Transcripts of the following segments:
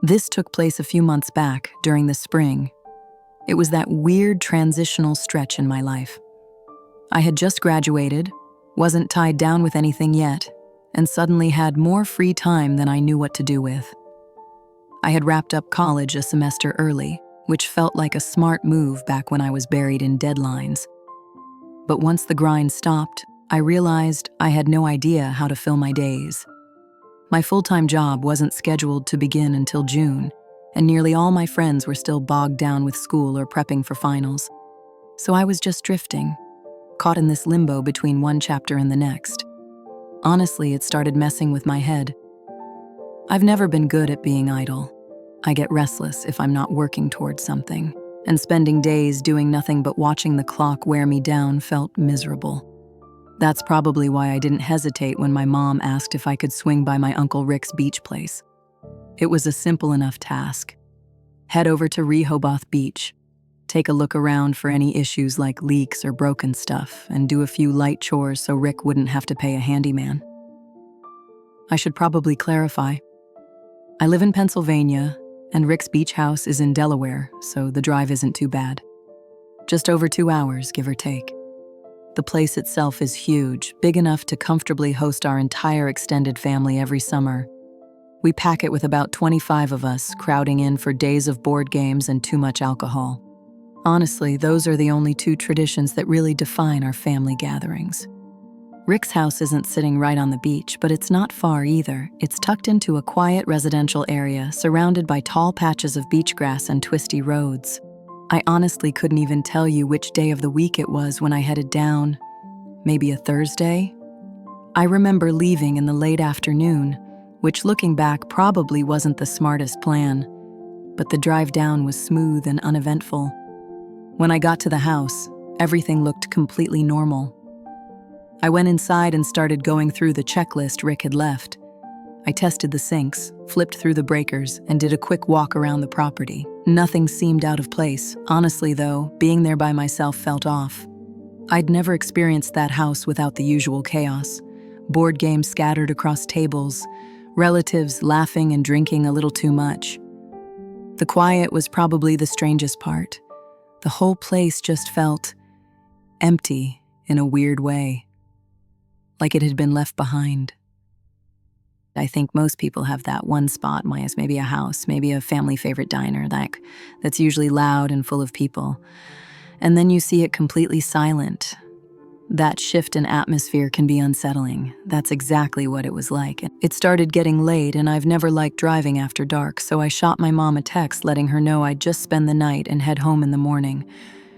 This took place a few months back, during the spring. It was that weird transitional stretch in my life. I had just graduated, wasn't tied down with anything yet, and suddenly had more free time than I knew what to do with. I had wrapped up college a semester early, which felt like a smart move back when I was buried in deadlines. But once the grind stopped, I realized I had no idea how to fill my days. My full-time job wasn't scheduled to begin until June, and nearly all my friends were still bogged down with school or prepping for finals. So I was just drifting, caught in this limbo between one chapter and the next. Honestly, it started messing with my head. I've never been good at being idle. I get restless if I'm not working towards something, and spending days doing nothing but watching the clock wear me down felt miserable. That's probably why I didn't hesitate when my mom asked if I could swing by my Uncle Rick's beach place. It was a simple enough task. Head over to Rehoboth Beach, take a look around for any issues like leaks or broken stuff, and do a few light chores so Rick wouldn't have to pay a handyman. I should probably clarify. I live in Pennsylvania, and Rick's beach house is in Delaware, so the drive isn't too bad. Just over 2 hours, give or take. The place itself is huge, big enough to comfortably host our entire extended family every summer. We pack it with about 25 of us, crowding in for days of board games and too much alcohol. Honestly, those are the only two traditions that really define our family gatherings. Rick's house isn't sitting right on the beach, but it's not far either. It's tucked into a quiet residential area, surrounded by tall patches of beach grass and twisty roads. I honestly couldn't even tell you which day of the week it was when I headed down. Maybe a Thursday? I remember leaving in the late afternoon, which looking back probably wasn't the smartest plan, but the drive down was smooth and uneventful. When I got to the house, everything looked completely normal. I went inside and started going through the checklist Rick had left. I tested the sinks, flipped through the breakers, and did a quick walk around the property. Nothing seemed out of place. Honestly, though, being there by myself felt off. I'd never experienced that house without the usual chaos. Board games scattered across tables, relatives laughing and drinking a little too much. The quiet was probably the strangest part. The whole place just felt empty in a weird way, like it had been left behind. I think most people have that one spot, maybe a house, maybe a family favorite diner, that's usually loud and full of people. And then you see it completely silent. That shift in atmosphere can be unsettling. That's exactly what it was like. It started getting late, and I've never liked driving after dark, so I shot my mom a text letting her know I'd just spend the night and head home in the morning.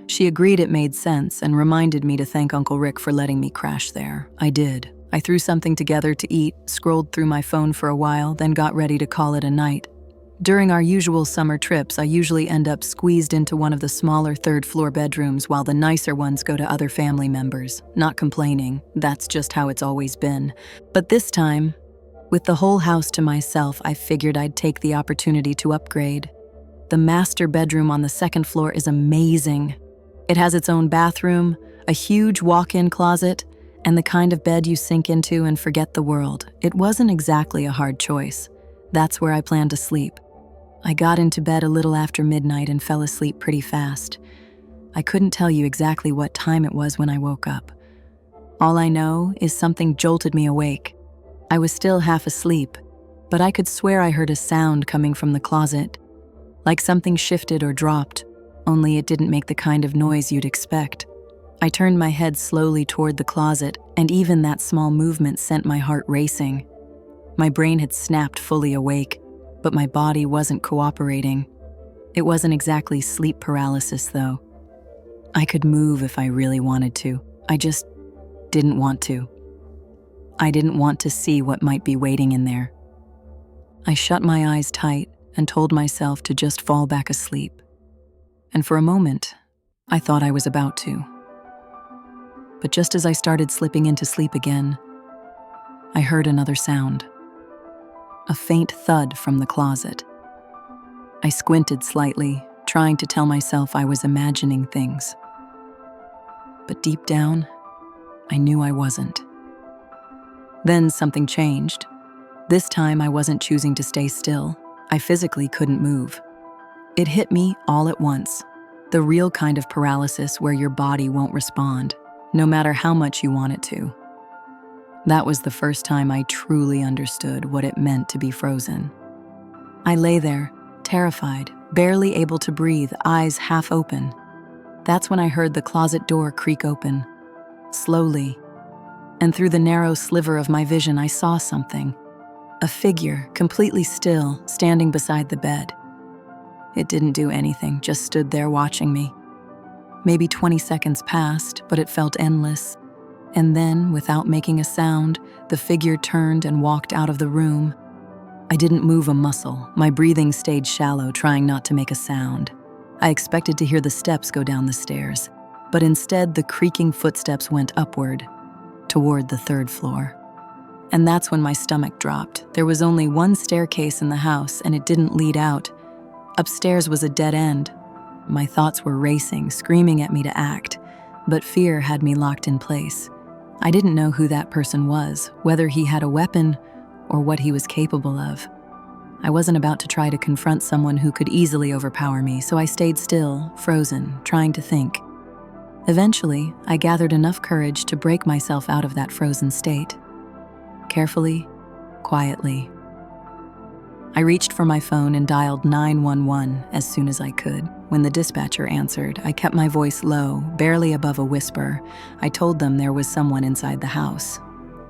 She agreed it made sense and reminded me to thank Uncle Rick for letting me crash there. I did. I threw something together to eat, scrolled through my phone for a while, then got ready to call it a night. During our usual summer trips, I usually end up squeezed into one of the smaller third-floor bedrooms while the nicer ones go to other family members. Not complaining, that's just how it's always been. But this time, with the whole house to myself, I figured I'd take the opportunity to upgrade. The master bedroom on the second floor is amazing. It has its own bathroom, a huge walk-in closet, and the kind of bed you sink into and forget the world. It wasn't exactly a hard choice. That's where I planned to sleep. I got into bed a little after midnight and fell asleep pretty fast. I couldn't tell you exactly what time it was when I woke up. All I know is something jolted me awake. I was still half asleep, but I could swear I heard a sound coming from the closet, like something shifted or dropped, only it didn't make the kind of noise you'd expect. I turned my head slowly toward the closet, and even that small movement sent my heart racing. My brain had snapped fully awake, but my body wasn't cooperating. It wasn't exactly sleep paralysis, though. I could move if I really wanted to. I just didn't want to. I didn't want to see what might be waiting in there. I shut my eyes tight and told myself to just fall back asleep. And for a moment, I thought I was about to. But just as I started slipping into sleep again, I heard another sound. A faint thud from the closet. I squinted slightly, trying to tell myself I was imagining things. But deep down, I knew I wasn't. Then something changed. This time I wasn't choosing to stay still. I physically couldn't move. It hit me all at once. The real kind of paralysis where your body won't respond, no matter how much you want it to. That was the first time I truly understood what it meant to be frozen. I lay there, terrified, barely able to breathe, eyes half open. That's when I heard the closet door creak open, slowly. And through the narrow sliver of my vision, I saw something. A figure, completely still, standing beside the bed. It didn't do anything, just stood there watching me. Maybe 20 seconds passed, but it felt endless. And then, without making a sound, the figure turned and walked out of the room. I didn't move a muscle. My breathing stayed shallow, trying not to make a sound. I expected to hear the steps go down the stairs, but instead the creaking footsteps went upward, toward the 3rd floor. And that's when my stomach dropped. There was only one staircase in the house, and it didn't lead out. Upstairs was a dead end. My thoughts were racing, screaming at me to act, but fear had me locked in place. I didn't know who that person was, whether he had a weapon or what he was capable of. I wasn't about to try to confront someone who could easily overpower me, so I stayed still, frozen, trying to think. Eventually, I gathered enough courage to break myself out of that frozen state. Carefully, quietly. I reached for my phone and dialed 911 as soon as I could. When the dispatcher answered, I kept my voice low, barely above a whisper. I told them there was someone inside the house.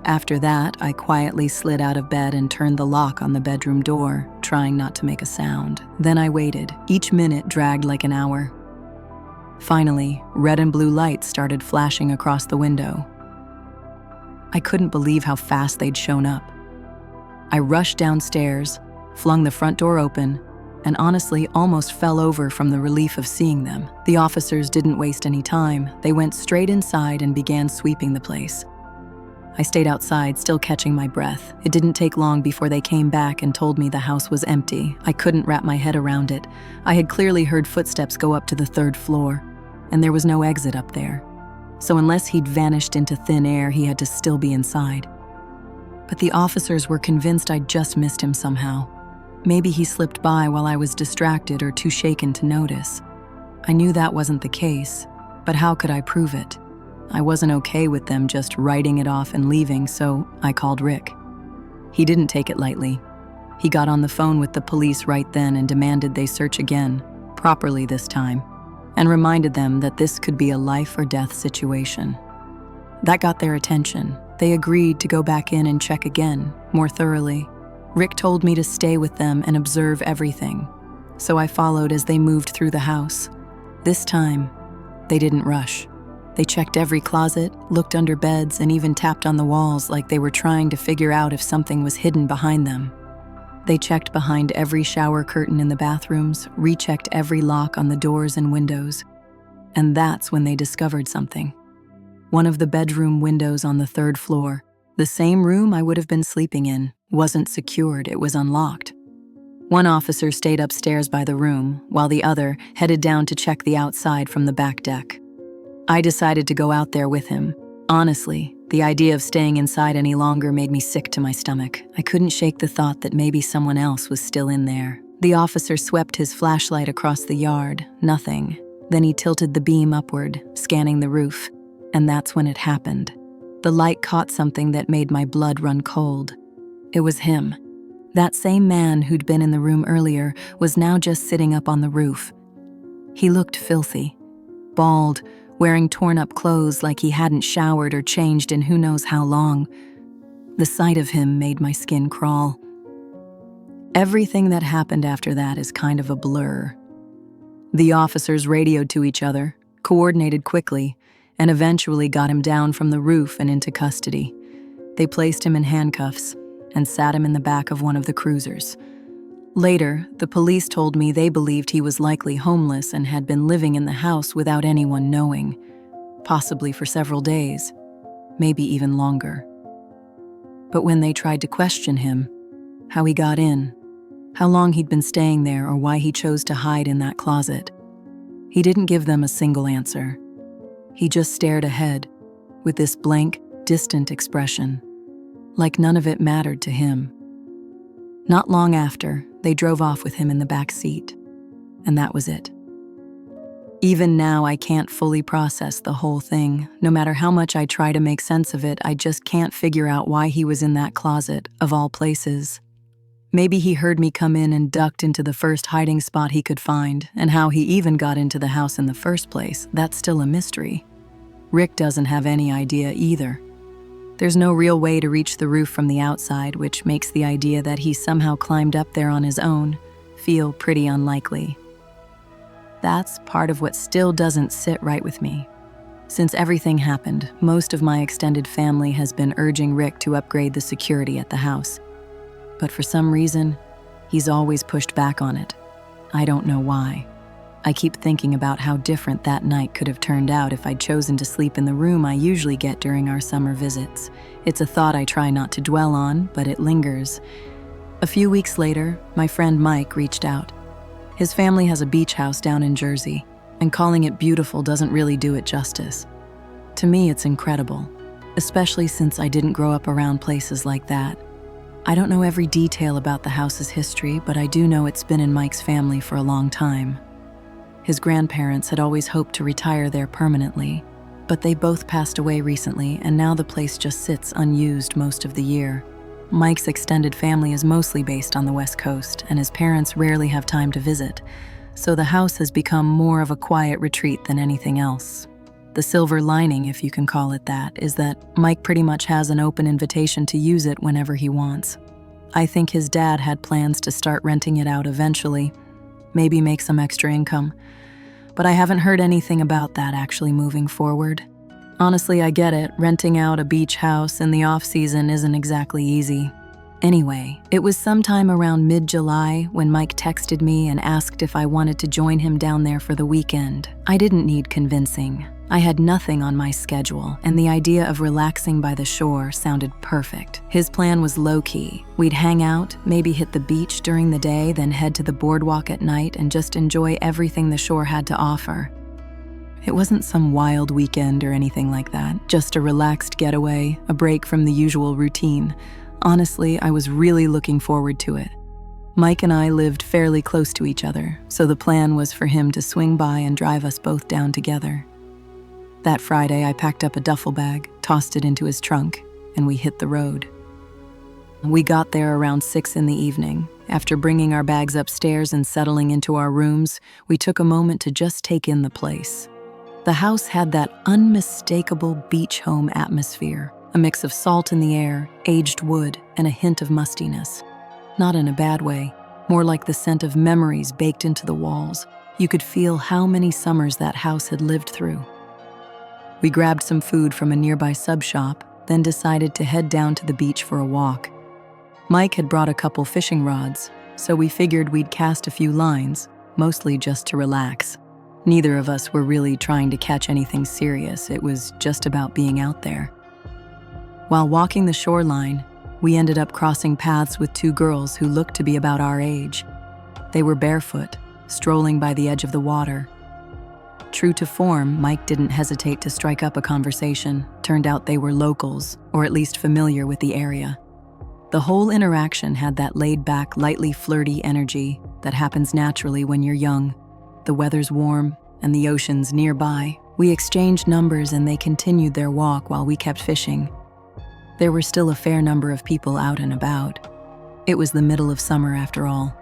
After that, I quietly slid out of bed and turned the lock on the bedroom door, trying not to make a sound. Then I waited. Each minute dragged like an hour. Finally, red and blue lights started flashing across the window. I couldn't believe how fast they'd shown up. I rushed downstairs, flung the front door open, and honestly almost fell over from the relief of seeing them. The officers didn't waste any time. They went straight inside and began sweeping the place. I stayed outside, still catching my breath. It didn't take long before they came back and told me the house was empty. I couldn't wrap my head around it. I had clearly heard footsteps go up to the 3rd floor, and there was no exit up there. So unless he'd vanished into thin air, he had to still be inside. But the officers were convinced I'd just missed him somehow. Maybe he slipped by while I was distracted or too shaken to notice. I knew that wasn't the case, but how could I prove it? I wasn't okay with them just writing it off and leaving, so I called Rick. He didn't take it lightly. He got on the phone with the police right then and demanded they search again, properly this time, and reminded them that this could be a life or death situation. That got their attention. They agreed to go back in and check again, more thoroughly. Rick told me to stay with them and observe everything, so I followed as they moved through the house. This time, they didn't rush. They checked every closet, looked under beds, and even tapped on the walls like they were trying to figure out if something was hidden behind them. They checked behind every shower curtain in the bathrooms, rechecked every lock on the doors and windows. And that's when they discovered something. One of the bedroom windows on the 3rd floor, the same room I would have been sleeping in, wasn't secured, it was unlocked. One officer stayed upstairs by the room, while the other headed down to check the outside from the back deck. I decided to go out there with him. Honestly, the idea of staying inside any longer made me sick to my stomach. I couldn't shake the thought that maybe someone else was still in there. The officer swept his flashlight across the yard. Nothing. Then he tilted the beam upward, scanning the roof. And that's when it happened. The light caught something that made my blood run cold. It was him. That same man who'd been in the room earlier was now just sitting up on the roof. He looked filthy, bald, wearing torn-up clothes like he hadn't showered or changed in who knows how long. The sight of him made my skin crawl. Everything that happened after that is kind of a blur. The officers radioed to each other, coordinated quickly, and eventually got him down from the roof and into custody. They placed him in handcuffs and sat him in the back of one of the cruisers. Later, the police told me they believed he was likely homeless and had been living in the house without anyone knowing, possibly for several days, maybe even longer. But when they tried to question him, how he got in, how long he'd been staying there, or why he chose to hide in that closet, he didn't give them a single answer. He just stared ahead with this blank, distant expression, like none of it mattered to him. Not long after, They drove off with him in the back seat. And that was it. Even now, I can't fully process the whole thing. No matter how much I try to make sense of it, I just can't figure out why he was in that closet, of all places. Maybe he heard me come in and ducked into the first hiding spot he could find, and how he even got into the house in the first place, that's still a mystery. Rick doesn't have any idea either. There's no real way to reach the roof from the outside, which makes the idea that he somehow climbed up there on his own feel pretty unlikely. That's part of what still doesn't sit right with me. Since everything happened, most of my extended family has been urging Rick to upgrade the security at the house. But for some reason, he's always pushed back on it. I don't know why. I keep thinking about how different that night could have turned out if I'd chosen to sleep in the room I usually get during our summer visits. It's a thought I try not to dwell on, but it lingers. A few weeks later, my friend Mike reached out. His family has a beach house down in Jersey, and calling it beautiful doesn't really do it justice. To me, it's incredible, especially since I didn't grow up around places like that. I don't know every detail about the house's history, but I do know it's been in Mike's family for a long time. His grandparents had always hoped to retire there permanently, but they both passed away recently, and now the place just sits unused most of the year. Mike's extended family is mostly based on the West Coast, and his parents rarely have time to visit, so the house has become more of a quiet retreat than anything else. The silver lining, if you can call it that, is that Mike pretty much has an open invitation to use it whenever he wants. I think his dad had plans to start renting it out eventually, maybe make some extra income, but I haven't heard anything about that actually moving forward. Honestly, I get it. Renting out a beach house in the off-season isn't exactly easy. Anyway, it was sometime around mid-July when Mike texted me and asked if I wanted to join him down there for the weekend. I didn't need convincing. I had nothing on my schedule, and the idea of relaxing by the shore sounded perfect. His plan was low-key. We'd hang out, maybe hit the beach during the day, then head to the boardwalk at night and just enjoy everything the shore had to offer. It wasn't some wild weekend or anything like that, just a relaxed getaway, a break from the usual routine. Honestly, I was really looking forward to it. Mike and I lived fairly close to each other, so the plan was for him to swing by and drive us both down together. That Friday, I packed up a duffel bag, tossed it into his trunk, and we hit the road. We got there around 6 in the evening. After bringing our bags upstairs and settling into our rooms, we took a moment to just take in the place. The house had that unmistakable beach home atmosphere, a mix of salt in the air, aged wood, and a hint of mustiness. Not in a bad way, more like the scent of memories baked into the walls. You could feel how many summers that house had lived through. We grabbed some food from a nearby sub shop, then decided to head down to the beach for a walk. Mike had brought a couple fishing rods, so we figured we'd cast a few lines, mostly just to relax. Neither of us were really trying to catch anything serious. It was just about being out there. While walking the shoreline, we ended up crossing paths with two girls who looked to be about our age. They were barefoot, strolling by the edge of the water. True to form, Mike didn't hesitate to strike up a conversation. Turned out they were locals, or at least familiar with the area. The whole interaction had that laid-back, lightly flirty energy that happens naturally when you're young. The weather's warm, and the ocean's nearby. We exchanged numbers and they continued their walk while we kept fishing. There were still a fair number of people out and about. It was the middle of summer after all.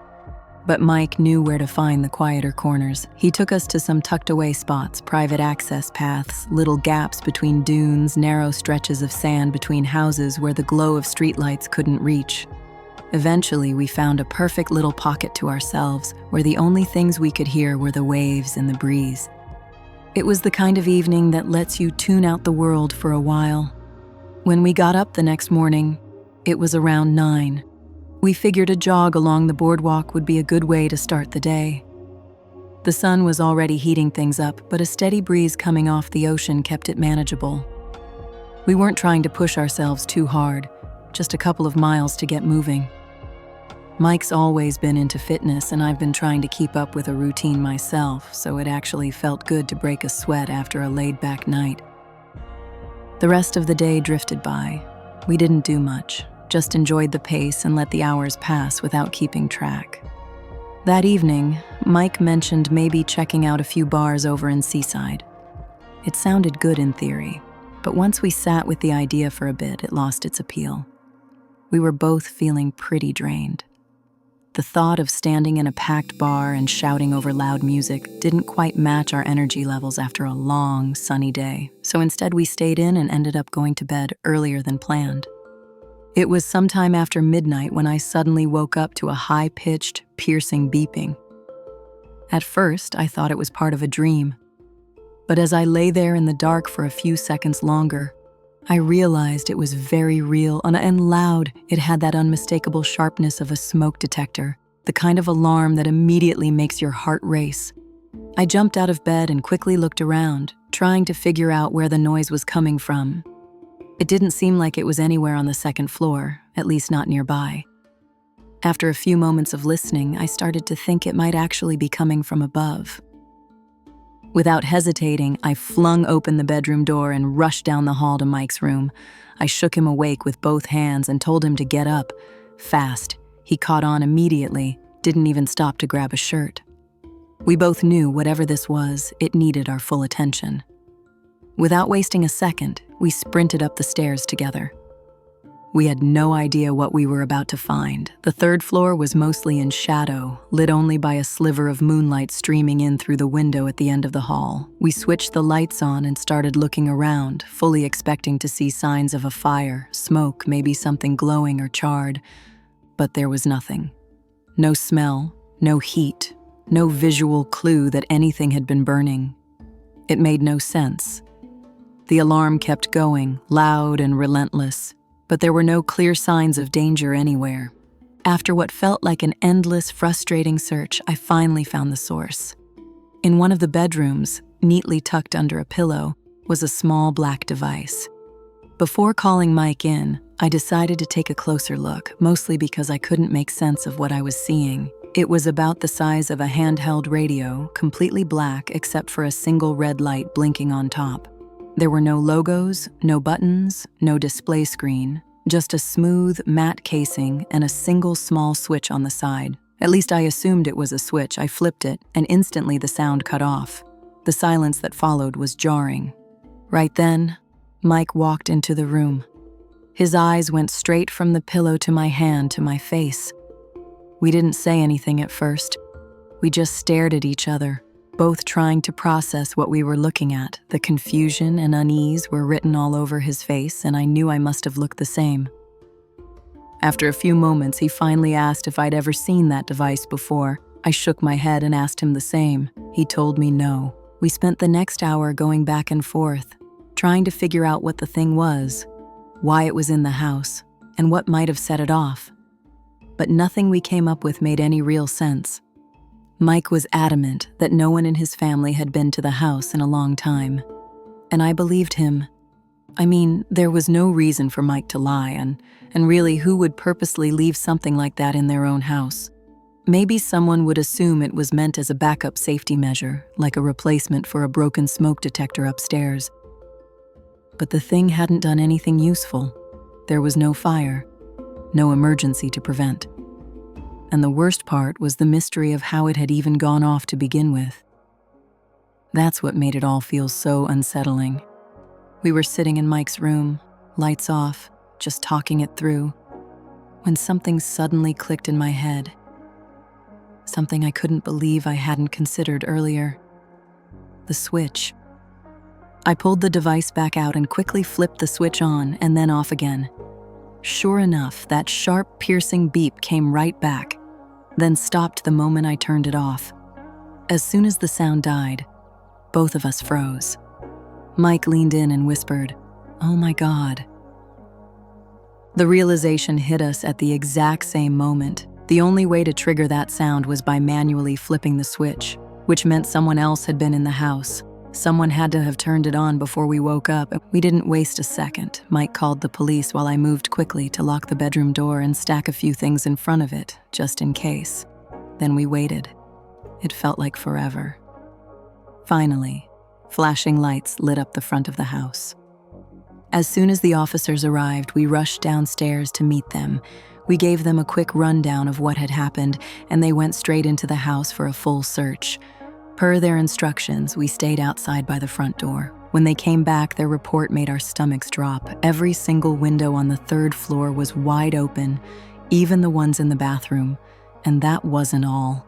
But Mike knew where to find the quieter corners. He took us to some tucked-away spots, private access paths, little gaps between dunes, narrow stretches of sand between houses where the glow of streetlights couldn't reach. Eventually, we found a perfect little pocket to ourselves, where the only things we could hear were the waves and the breeze. It was the kind of evening that lets you tune out the world for a while. When we got up the next morning, it was around 9. We figured a jog along the boardwalk would be a good way to start the day. The sun was already heating things up, but a steady breeze coming off the ocean kept it manageable. We weren't trying to push ourselves too hard, just a couple of miles to get moving. Mike's always been into fitness, and I've been trying to keep up with a routine myself, so it actually felt good to break a sweat after a laid-back night. The rest of the day drifted by. We didn't do much. just enjoyed the pace and let the hours pass without keeping track. That evening, Mike mentioned maybe checking out a few bars over in Seaside. It sounded good in theory, but once we sat with the idea for a bit, it lost its appeal. We were both feeling pretty drained. The thought of standing in a packed bar and shouting over loud music didn't quite match our energy levels after a long, sunny day, so instead we stayed in and ended up going to bed earlier than planned. It was sometime after midnight when I suddenly woke up to a high-pitched, piercing beeping. At first, I thought it was part of a dream, but as I lay there in the dark for a few seconds longer, I realized it was very real and loud. It had that unmistakable sharpness of a smoke detector, the kind of alarm that immediately makes your heart race. I jumped out of bed and quickly looked around, trying to figure out where the noise was coming from. It didn't seem like it was anywhere on the second floor, at least not nearby. After a few moments of listening, I started to think it might actually be coming from above. Without hesitating, I flung open the bedroom door and rushed down the hall to Mike's room. I shook him awake with both hands and told him to get up, fast. He caught on immediately, didn't even stop to grab a shirt. We both knew whatever this was, it needed our full attention. Without wasting a second, we sprinted up the stairs together. We had no idea what we were about to find. The third floor was mostly in shadow, lit only by a sliver of moonlight streaming in through the window at the end of the hall. We switched the lights on and started looking around, fully expecting to see signs of a fire, smoke, maybe something glowing or charred. But there was nothing. No smell, no heat, no visual clue that anything had been burning. It made no sense. The alarm kept going, loud and relentless, but there were no clear signs of danger anywhere. After what felt like an endless, frustrating search, I finally found the source. In one of the bedrooms, neatly tucked under a pillow, was a small black device. Before calling Mike in, I decided to take a closer look, mostly because I couldn't make sense of what I was seeing. It was about the size of a handheld radio, completely black except for a single red light blinking on top. There were no logos, no buttons, no display screen, just a smooth, matte casing and a single small switch on the side. At least I assumed it was a switch. I flipped it, and instantly the sound cut off. The silence that followed was jarring. Right then, Mike walked into the room. His eyes went straight from the pillow to my hand to my face. We didn't say anything at first. We just stared at each other, both trying to process what we were looking at. The confusion and unease were written all over his face, and I knew I must have looked the same. After a few moments, he finally asked if I'd ever seen that device before. I shook my head and asked him the same. He told me no. We spent the next hour going back and forth, trying to figure out what the thing was, why it was in the house, and what might have set it off. But nothing we came up with made any real sense. Mike was adamant that no one in his family had been to the house in a long time, and I believed him. I mean, there was no reason for Mike to lie, and really, who would purposely leave something like that in their own house? Maybe someone would assume it was meant as a backup safety measure, like a replacement for a broken smoke detector upstairs. But the thing hadn't done anything useful. There was no fire, no emergency to prevent. And the worst part was the mystery of how it had even gone off to begin with. That's what made it all feel so unsettling. We were sitting in Mike's room, lights off, just talking it through, when something suddenly clicked in my head. Something I couldn't believe I hadn't considered earlier. The switch. I pulled the device back out and quickly flipped the switch on and then off again. Sure enough, that sharp, piercing beep came right back, then stopped the moment I turned it off. As soon as the sound died, both of us froze. Mike leaned in and whispered, "Oh my God." The realization hit us at the exact same moment. The only way to trigger that sound was by manually flipping the switch, which meant someone else had been in the house. Someone had to have turned it on before we woke up. We didn't waste a second. Mike called the police while I moved quickly to lock the bedroom door and stack a few things in front of it, just in case. Then we waited. It felt like forever. Finally, flashing lights lit up the front of the house. As soon as the officers arrived, we rushed downstairs to meet them. We gave them a quick rundown of what had happened, and they went straight into the house for a full search. Per their instructions, we stayed outside by the front door. When they came back, their report made our stomachs drop. Every single window on the third floor was wide open, even the ones in the bathroom. And that wasn't all.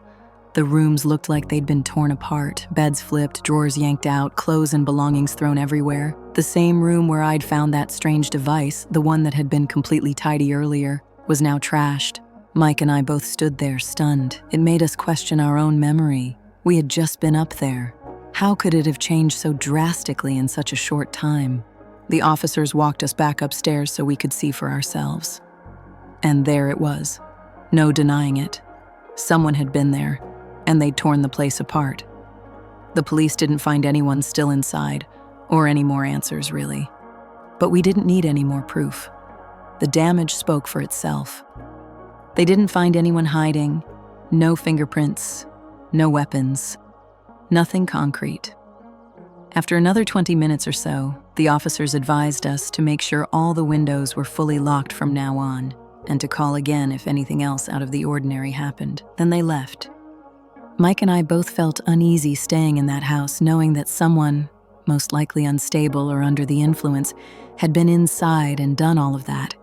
The rooms looked like they'd been torn apart, beds flipped, drawers yanked out, clothes and belongings thrown everywhere. The same room where I'd found that strange device, the one that had been completely tidy earlier, was now trashed. Mike and I both stood there, stunned. It made us question our own memory. We had just been up there. How could it have changed so drastically in such a short time? The officers walked us back upstairs so we could see for ourselves. And there it was. No denying it. Someone had been there, and they'd torn the place apart. The police didn't find anyone still inside, or any more answers, really. But we didn't need any more proof. The damage spoke for itself. They didn't find anyone hiding, no fingerprints, no weapons, nothing concrete. After another 20 minutes or so, the officers advised us to make sure all the windows were fully locked from now on, and to call again if anything else out of the ordinary happened. Then they left. Mike and I both felt uneasy staying in that house, knowing that someone, most likely unstable or under the influence, had been inside and done all of that.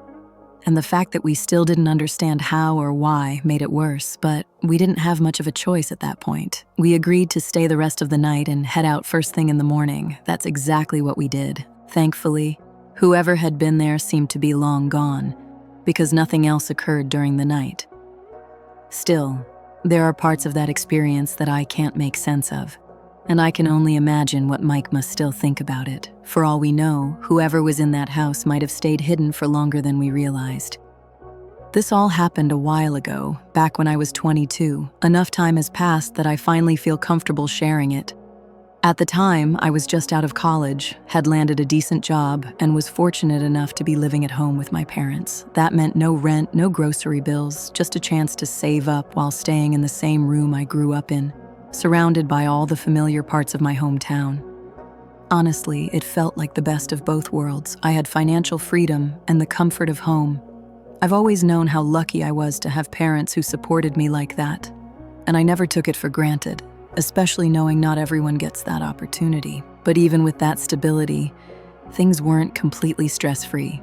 And the fact that we still didn't understand how or why made it worse, but we didn't have much of a choice at that point. We agreed to stay the rest of the night and head out first thing in the morning. That's exactly what we did. Thankfully, whoever had been there seemed to be long gone, because nothing else occurred during the night. Still, there are parts of that experience that I can't make sense of, and I can only imagine what Mike must still think about it. For all we know, whoever was in that house might have stayed hidden for longer than we realized. This all happened a while ago, back when I was 22. Enough time has passed that I finally feel comfortable sharing it. At the time, I was just out of college, had landed a decent job, and was fortunate enough to be living at home with my parents. That meant no rent, no grocery bills, just a chance to save up while staying in the same room I grew up in, surrounded by all the familiar parts of my hometown. Honestly, it felt like the best of both worlds. I had financial freedom and the comfort of home. I've always known how lucky I was to have parents who supported me like that, and I never took it for granted, especially knowing not everyone gets that opportunity. But even with that stability, things weren't completely stress-free.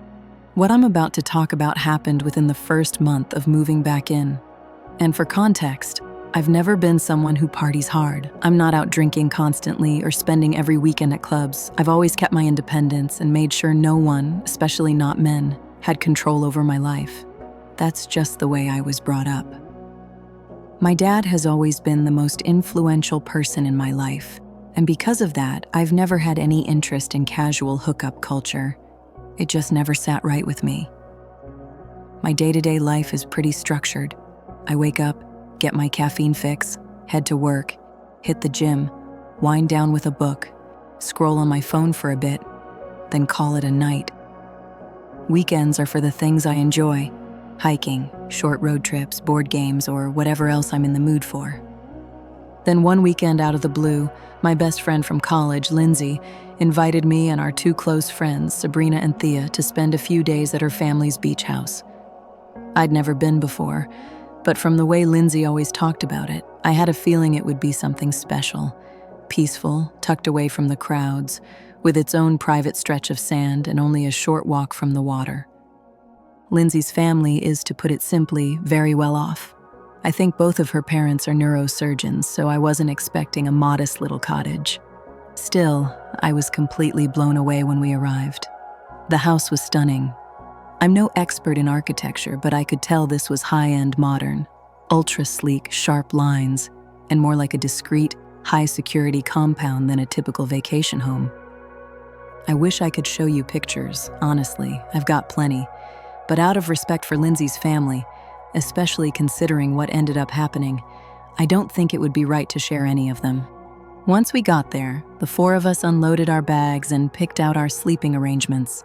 What I'm about to talk about happened within the first month of moving back in. And for context, I've never been someone who parties hard. I'm not out drinking constantly or spending every weekend at clubs. I've always kept my independence and made sure no one, especially not men, had control over my life. That's just the way I was brought up. My dad has always been the most influential person in my life, and because of that, I've never had any interest in casual hookup culture. It just never sat right with me. My day-to-day life is pretty structured. I wake up, get my caffeine fix, head to work, hit the gym, wind down with a book, scroll on my phone for a bit, then call it a night. Weekends are for the things I enjoy: hiking, short road trips, board games, or whatever else I'm in the mood for. Then one weekend out of the blue, my best friend from college, Lindsay, invited me and our two close friends, Sabrina and Thea, to spend a few days at her family's beach house. I'd never been before, but from the way Lindsay always talked about it, I had a feeling it would be something special, peaceful, tucked away from the crowds, with its own private stretch of sand and only a short walk from the water. Lindsay's family is, to put it simply, very well off. I think both of her parents are neurosurgeons, so I wasn't expecting a modest little cottage. Still, I was completely blown away when we arrived. The house was stunning. I'm no expert in architecture, but I could tell this was high-end modern, ultra-sleek, sharp lines, and more like a discreet, high-security compound than a typical vacation home. I wish I could show you pictures, honestly. I've got plenty. But out of respect for Lindsay's family, especially considering what ended up happening, I don't think it would be right to share any of them. Once we got there, the four of us unloaded our bags and picked out our sleeping arrangements.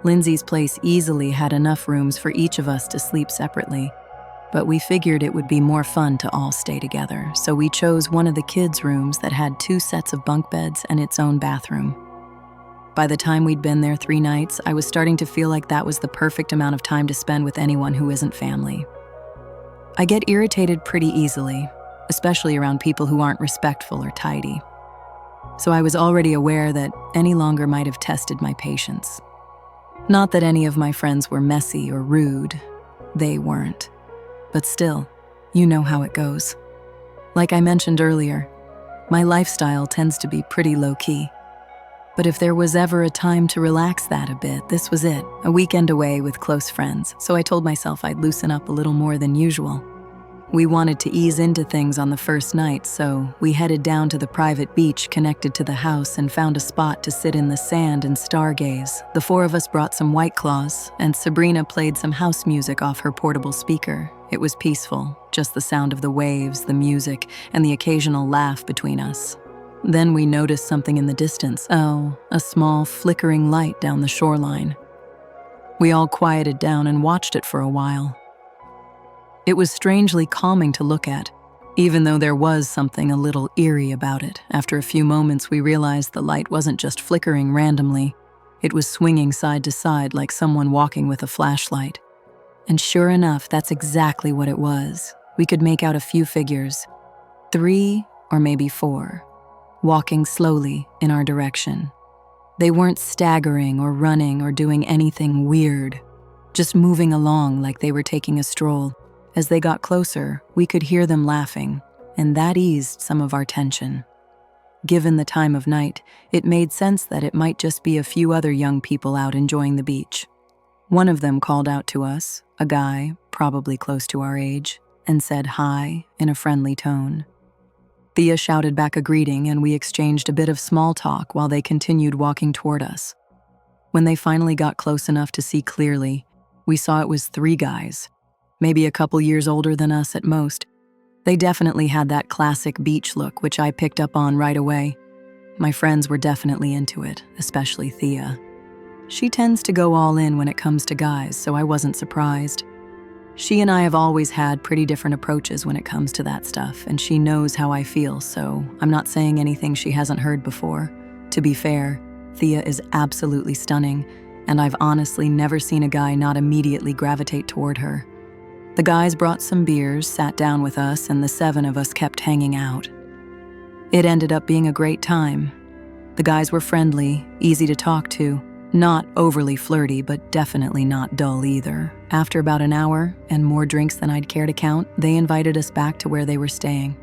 Lindsay's place easily had enough rooms for each of us to sleep separately, but we figured it would be more fun to all stay together, so we chose one of the kids' rooms that had 2 sets of bunk beds and its own bathroom. By the time we'd been there 3 nights, I was starting to feel like that was the perfect amount of time to spend with anyone who isn't family. I get irritated pretty easily, especially around people who aren't respectful or tidy. So I was already aware that any longer might have tested my patience. Not that any of my friends were messy or rude. They weren't. But still, you know how it goes. Like I mentioned earlier, my lifestyle tends to be pretty low-key. But if there was ever a time to relax that a bit, this was it, a weekend away with close friends, so I told myself I'd loosen up a little more than usual. We wanted to ease into things on the first night, so we headed down to the private beach connected to the house and found a spot to sit in the sand and stargaze. The 4 of us brought some White Claws, and Sabrina played some house music off her portable speaker. It was peaceful, just the sound of the waves, the music, and the occasional laugh between us. Then we noticed something in the distance. Oh, a small, flickering light down the shoreline. We all quieted down and watched it for a while. It was strangely calming to look at, even though there was something a little eerie about it. After a few moments, we realized the light wasn't just flickering randomly. It was swinging side to side like someone walking with a flashlight. And sure enough, that's exactly what it was. We could make out a few figures, 3 or maybe 4. Walking slowly in our direction. They weren't staggering or running or doing anything weird, just moving along like they were taking a stroll. As they got closer, we could hear them laughing, and that eased some of our tension. Given the time of night, it made sense that it might just be a few other young people out enjoying the beach. One of them called out to us, a guy, probably close to our age, and said hi in a friendly tone. Thea shouted back a greeting, and we exchanged a bit of small talk while they continued walking toward us. When they finally got close enough to see clearly, we saw it was 3 guys, maybe a couple years older than us at most. They definitely had that classic beach look, which I picked up on right away. My friends were definitely into it, especially Thea. She tends to go all in when it comes to guys, so I wasn't surprised. She and I have always had pretty different approaches when it comes to that stuff, and she knows how I feel, so I'm not saying anything she hasn't heard before. To be fair, Thea is absolutely stunning, and I've honestly never seen a guy not immediately gravitate toward her. The guys brought some beers, sat down with us, and the 7 of us kept hanging out. It ended up being a great time. The guys were friendly, easy to talk to, not overly flirty, but definitely not dull either. After about an hour, and more drinks than I'd care to count, they invited us back to where they were staying.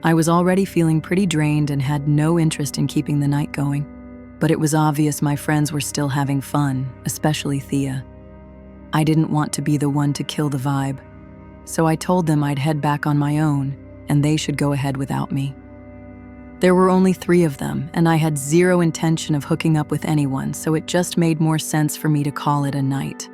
I was already feeling pretty drained and had no interest in keeping the night going, but it was obvious my friends were still having fun, especially Thea. I didn't want to be the one to kill the vibe, so I told them I'd head back on my own, and they should go ahead without me. There were only 3 of them, and I had zero intention of hooking up with anyone, so it just made more sense for me to call it a night.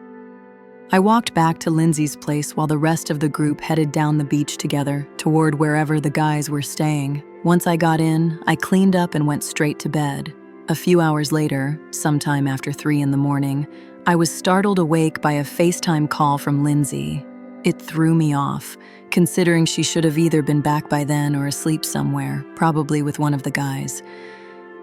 I walked back to Lindsay's place while the rest of the group headed down the beach together, toward wherever the guys were staying. Once I got in, I cleaned up and went straight to bed. A few hours later, sometime after 3 in the morning, I was startled awake by a FaceTime call from Lindsay. It threw me off, considering she should have either been back by then or asleep somewhere, probably with one of the guys.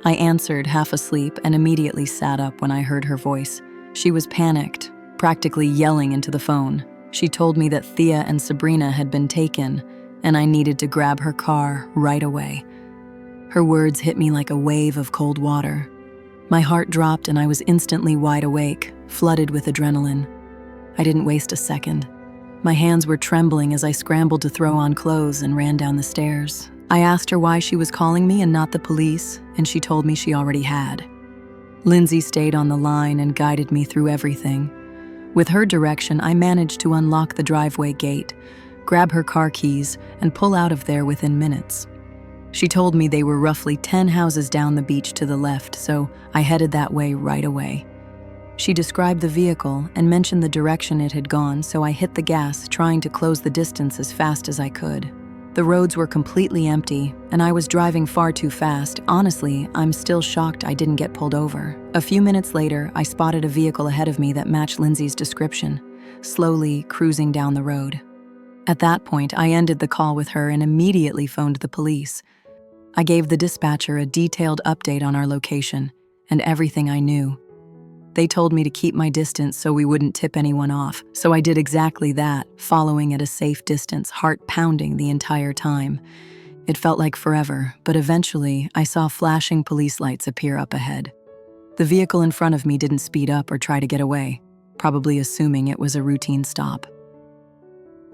I answered, half asleep, and immediately sat up when I heard her voice. She was panicked, practically yelling into the phone. She told me that Thea and Sabrina had been taken, and I needed to grab her car right away. Her words hit me like a wave of cold water. My heart dropped and I was instantly wide awake, flooded with adrenaline. I didn't waste a second. My hands were trembling as I scrambled to throw on clothes and ran down the stairs. I asked her why she was calling me and not the police, and she told me she already had. Lindsay stayed on the line and guided me through everything. With her direction, I managed to unlock the driveway gate, grab her car keys, and pull out of there within minutes. She told me they were roughly 10 houses down the beach to the left, so I headed that way right away. She described the vehicle and mentioned the direction it had gone, so I hit the gas, trying to close the distance as fast as I could. The roads were completely empty, and I was driving far too fast. Honestly, I'm still shocked I didn't get pulled over. A few minutes later, I spotted a vehicle ahead of me that matched Lindsay's description, slowly cruising down the road. At that point, I ended the call with her and immediately phoned the police. I gave the dispatcher a detailed update on our location, and everything I knew. They told me to keep my distance so we wouldn't tip anyone off, so I did exactly that, following at a safe distance, heart pounding the entire time. It felt like forever, but eventually I saw flashing police lights appear up ahead. The vehicle in front of me didn't speed up or try to get away, probably assuming it was a routine stop.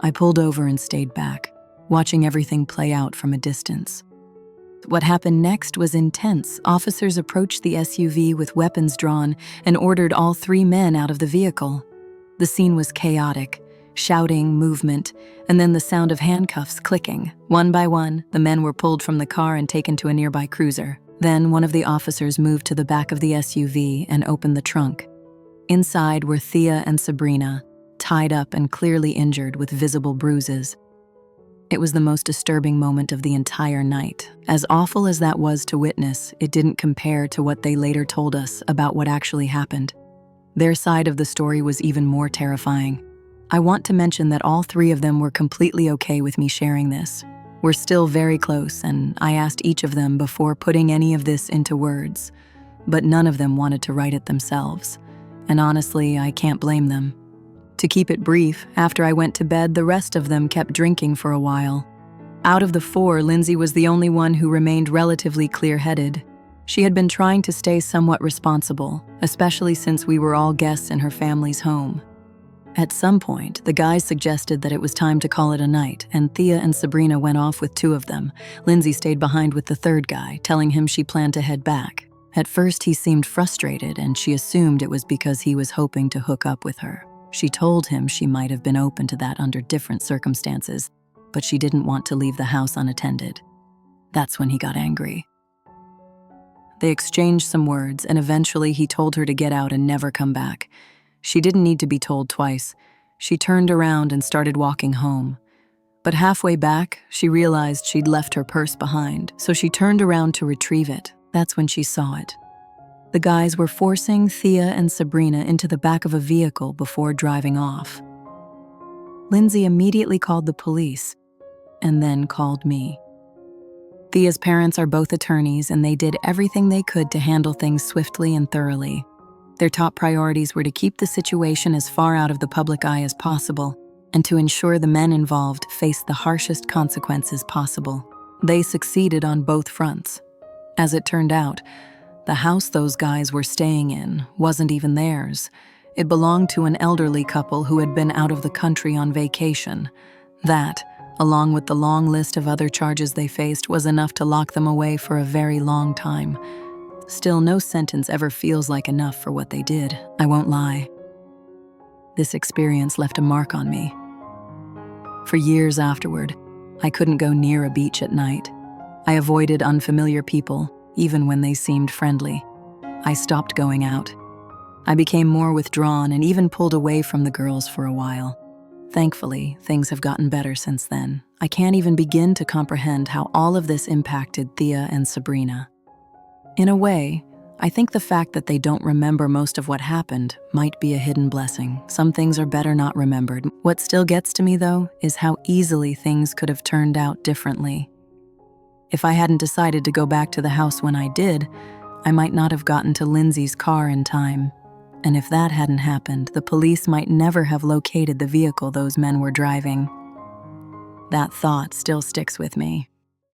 I pulled over and stayed back, watching everything play out from a distance. What happened next was intense. Officers approached the SUV with weapons drawn and ordered all 3 men out of the vehicle. The scene was chaotic, shouting, movement, and then the sound of handcuffs clicking. One by one, the men were pulled from the car and taken to a nearby cruiser. Then one of the officers moved to the back of the SUV and opened the trunk. Inside were Thea and Sabrina, tied up and clearly injured with visible bruises. It was the most disturbing moment of the entire night. As awful as that was to witness, it didn't compare to what they later told us about what actually happened. Their side of the story was even more terrifying. I want to mention that all 3 of them were completely okay with me sharing this. We're still very close, and I asked each of them before putting any of this into words, but none of them wanted to write it themselves. And honestly, I can't blame them. To keep it brief, after I went to bed, the rest of them kept drinking for a while. Out of the 4, Lindsay was the only one who remained relatively clear-headed. She had been trying to stay somewhat responsible, especially since we were all guests in her family's home. At some point, the guys suggested that it was time to call it a night, and Thea and Sabrina went off with 2 of them. Lindsay stayed behind with the 3rd guy, telling him she planned to head back. At first, he seemed frustrated, and she assumed it was because he was hoping to hook up with her. She told him she might have been open to that under different circumstances, but she didn't want to leave the house unattended. That's when he got angry. They exchanged some words, and eventually he told her to get out and never come back. She didn't need to be told twice. She turned around and started walking home. But halfway back, she realized she'd left her purse behind, so she turned around to retrieve it. That's when she saw it. The guys were forcing Thea and Sabrina into the back of a vehicle before driving off. Lindsay immediately called the police, and then called me. Thea's parents are both attorneys, and they did everything they could to handle things swiftly and thoroughly. Their top priorities were to keep the situation as far out of the public eye as possible, and to ensure the men involved faced the harshest consequences possible. They succeeded on both fronts. As it turned out, the house those guys were staying in wasn't even theirs. It belonged to an elderly couple who had been out of the country on vacation. That, along with the long list of other charges they faced, was enough to lock them away for a very long time. Still, no sentence ever feels like enough for what they did, I won't lie. This experience left a mark on me. For years afterward, I couldn't go near a beach at night. I avoided unfamiliar people, even when they seemed friendly. I stopped going out. I became more withdrawn and even pulled away from the girls for a while. Thankfully, things have gotten better since then. I can't even begin to comprehend how all of this impacted Thea and Sabrina. In a way, I think the fact that they don't remember most of what happened might be a hidden blessing. Some things are better not remembered. What still gets to me, though, is how easily things could have turned out differently. If I hadn't decided to go back to the house when I did, I might not have gotten to Lindsay's car in time. And if that hadn't happened, the police might never have located the vehicle those men were driving. That thought still sticks with me.